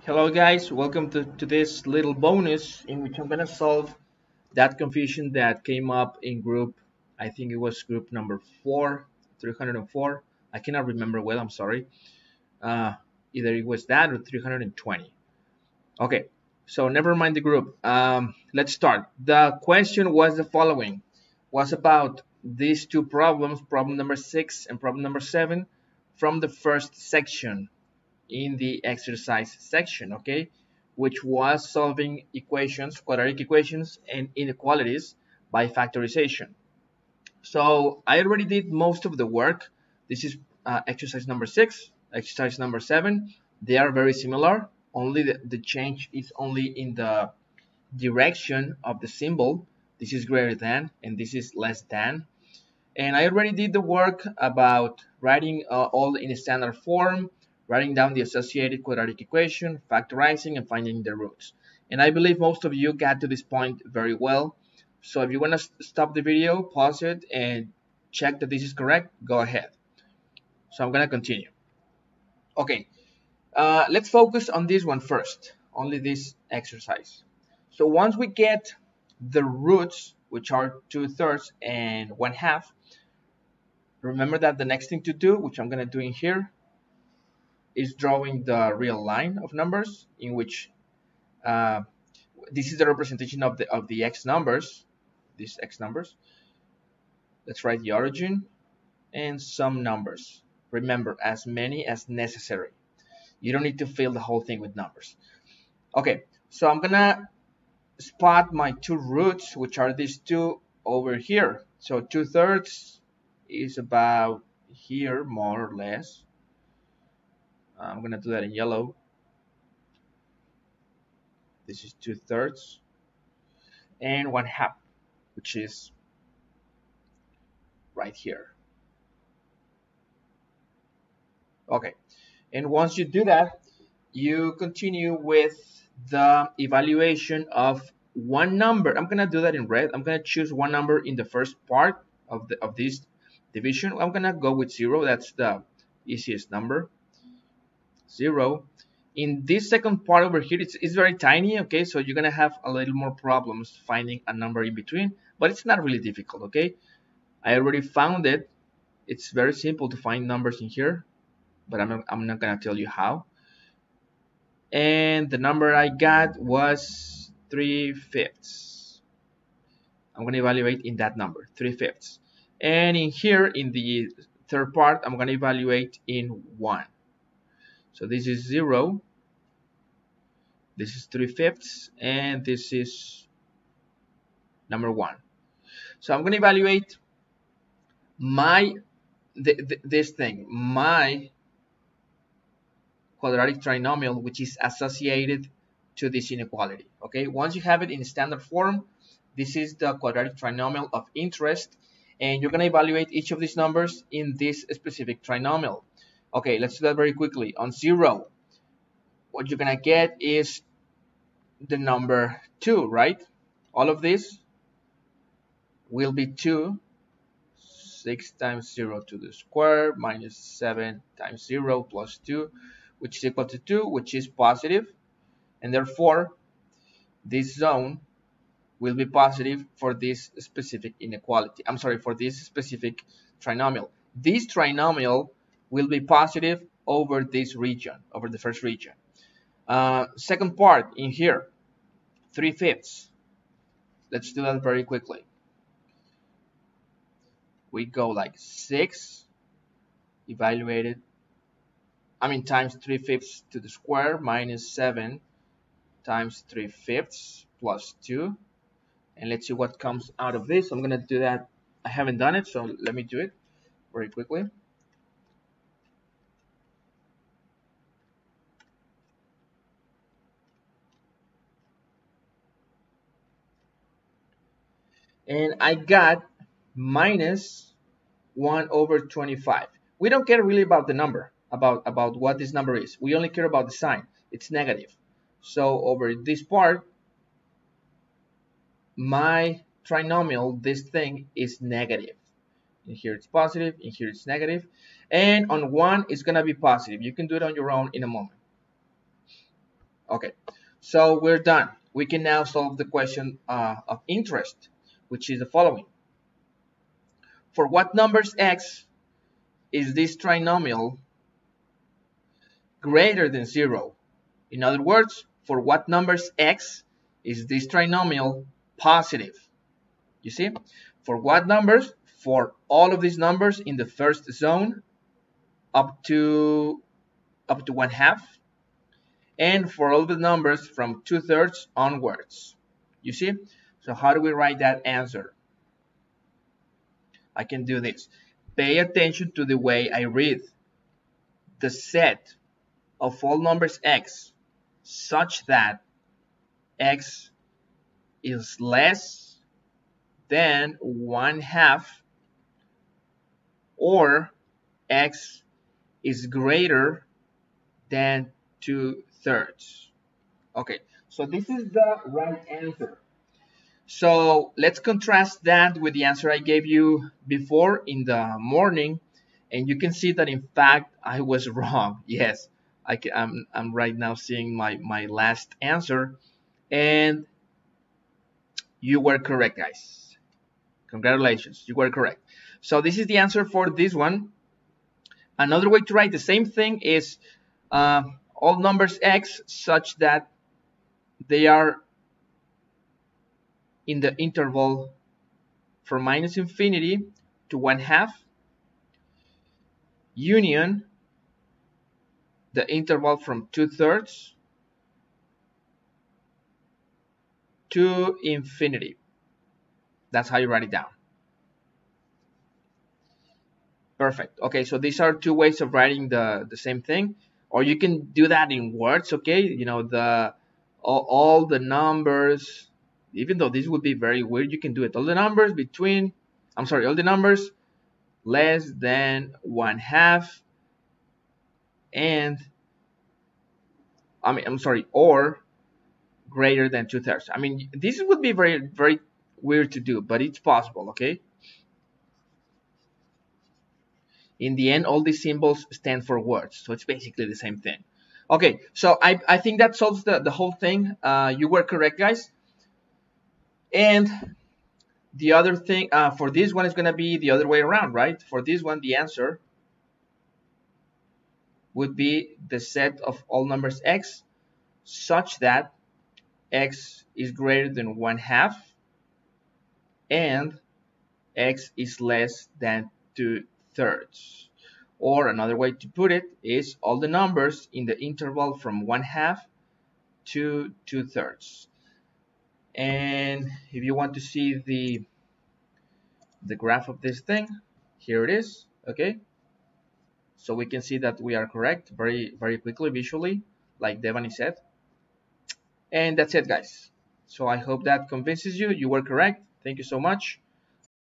Hello guys, welcome to this little bonus in which I'm gonna solve that confusion that came up in group, I think it was group number 4, 304. I cannot remember well, I'm sorry. Uh, Either it was that or 320. Okay, so never mind the group. Let's start. The question was the following, was about these two problems, problem number 6 and problem number 7 from the first section in the exercise section, okay, which was solving equations, quadratic equations, and inequalities by factorization. So I already did most of the work. This is exercise number 6, exercise number 7. They are very similar, only the change is only in the direction of the symbol. This is greater than, and this is less than. And I already did the work about writing all in a standard form, writing down the associated quadratic equation, factorizing, and finding the roots. And I believe most of you got to this point very well. So if you want to stop the video, pause it, and check that this is correct, go ahead. So I'm going to continue. Okay, let's focus on this one first, only this exercise. So once we get the roots, which are 2/3 and 1/2, remember that the next thing to do, which I'm going to do in here, is drawing the real line of numbers in which uh, this is the representation of the x numbers, these x numbers. Let's write the origin and some numbers. Remember, as many as necessary. You don't need to fill the whole thing with numbers. Okay, so I'm gonna spot my two roots, which are these two over here. So 2/3 is about here, more or less. I'm gonna do that in yellow. This is 2/3 and 1/2, which is right here. Okay, and once you do that, you continue with the evaluation of one number. I'm gonna do that in red. I'm gonna choose one number in the first part of this division. I'm gonna go with 0. That's the easiest number. 0. In this second part over here, it's very tiny, okay, so you're gonna have a little more problems finding a number in between, but it's not really difficult, okay. I already found it. It's very simple to find numbers in here, but I'm not gonna tell you how. And the number I got was 3/5. I'm gonna evaluate in that number, 3/5. And in here, in the third part, I'm gonna evaluate in 1. So this is 0, this is 3/5, and this is number 1. So I'm gonna evaluate my this thing, my quadratic trinomial, which is associated to this inequality. Okay, once you have it in standard form, this is the quadratic trinomial of interest, and you're going to evaluate each of these numbers in this specific trinomial. Okay, let's do that very quickly. On 0, what you're going to get is the number 2, right? All of this will be 2. 6 times 0 to the square minus 7 times 0 plus 2, which is equal to 2, which is positive. And therefore, this zone will be positive for this specific inequality. I'm sorry, for this specific trinomial. This trinomial will be positive over this region, over the first region. Second part in here, 3/5. Let's do that very quickly. We go like 6 evaluated, times 3/5 to the square minus 7 times 3/5 plus 2. And let's see what comes out of this. I'm going to do that. I haven't done it, so let me do it very quickly. And I got minus 1 over 25. We don't care really about the number, about what this number is. We only care about the sign. It's negative. So over this part, my trinomial, this thing, is negative. In here it's positive, in here it's negative, and on 1 it's going to be positive. You can do it on your own in a moment. Okay, so we're done. We can now solve the question of interest, which is the following. For what numbers x is this trinomial greater than 0? In other words, for what numbers x is this trinomial positive? You see? For what numbers? For all of these numbers in the first zone up to 1/2, and for all the numbers from 2/3 onwards. You see? So how do we write that answer? I can do this. Pay attention to the way I read. The set of all numbers x such that x is less than 1/2 or x is greater than 2/3. Okay, so this is the right answer. So let's contrast that with the answer I gave you before in the morning, and you can see that in fact I was wrong. Yes, I'm right now seeing my last answer, and you were correct, guys. Congratulations, you were correct. So this is the answer for this one. Another way to write the same thing is all numbers x such that they are in the interval from -infinity to 1/2 union the interval from 2/3 to infinity. That's how you write it down. Perfect. Okay, so these are two ways of writing the same thing, or you can do that in words. Okay, you know, the all the numbers, even though this would be very weird, you can do it. All the numbers between, I'm sorry, all the numbers less than 1/2 and I'm sorry, or greater than 2/3. I mean, this would be very weird to do, but it's possible. Okay. In the end, all these symbols stand for words, so it's basically the same thing. Okay, so I think that solves the whole thing. You were correct, guys. And the other thing for this one is going to be the other way around, right? For this one, the answer would be the set of all numbers x such that x is greater than 1/2 and x is less than 2/3. Or another way to put it is all the numbers in the interval from 1/2 to 2/3. And if you want to see the graph of this thing, here it is. Okay, so we can see that we are correct very quickly visually, like Devani said. And that's it, guys. So I hope that convinces you. You were correct. Thank you so much.